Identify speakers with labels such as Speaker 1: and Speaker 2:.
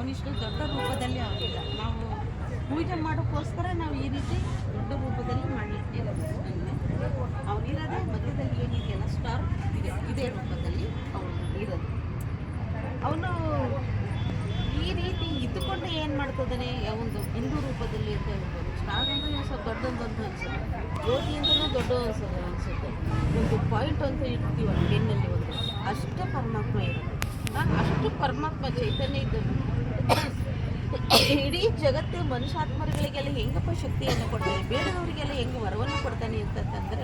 Speaker 1: ಅವನಿಷ್ಟು ದೊಡ್ಡ ರೂಪದಲ್ಲಿ ಅವನಿಲ್ಲ. ನಾವು ಪೂಜೆ ಮಾಡೋಕ್ಕೋಸ್ಕರ ನಾವು ಈ ರೀತಿ ದೊಡ್ಡ ರೂಪದಲ್ಲಿ ಮಾಡಲಿಕ್ಕೆ ಅವನಿರೋದೇ ಮಧ್ಯದಲ್ಲಿ ಏನಿದೆಯಲ್ಲ ಸ್ಟಾರ್ ಇದೇ ರೂಪದಲ್ಲಿ ಅವನು ಇರೋದು. ಅವನು ಈ ರೀತಿ ಇದ್ದುಕೊಂಡು ಏನು ಮಾಡ್ತಿದ್ದಾನೆ, ಒಂದು ಹಿಂದೂ ರೂಪದಲ್ಲಿ ಅಂತ ಹೇಳ್ಬೋದು. ಸ್ಟಾರ್ ಅಂದರೆ ಸ್ವಲ್ಪ ದೊಡ್ಡದೊಂದು ಅನಿಸುತ್ತೆ, ಜ್ಯೋತಿ ಅಂತಲೂ ದೊಡ್ಡ ಅನಿಸುತ್ತೆ. ಒಂದು ಪಾಯಿಂಟ್ ಅಂತ ಇರ್ತೀವಲ್ಲ ಬೆನ್ನಲ್ಲಿ ಒಂದು, ಅಷ್ಟೇ ಪರಮಾತ್ಮ ಇರೋದು. ಅಷ್ಟು ಪರಮಾತ್ಮ ಚೈತನ್ಯ ಇದ್ದನು. ಇಡೀ ಜಗತ್ತು ಮನುಷ್ಯಾತ್ಮರುಗಳಿಗೆಲ್ಲ ಹೆಂಗಪ್ಪ ಶಕ್ತಿಯನ್ನು ಕೊಡ್ತಾನೆ, ಬೇಡದವರಿಗೆಲ್ಲ ಹೆಂಗೆ ವರವನ್ನು ಕೊಡ್ತಾನೆ ಅಂತಂದರೆ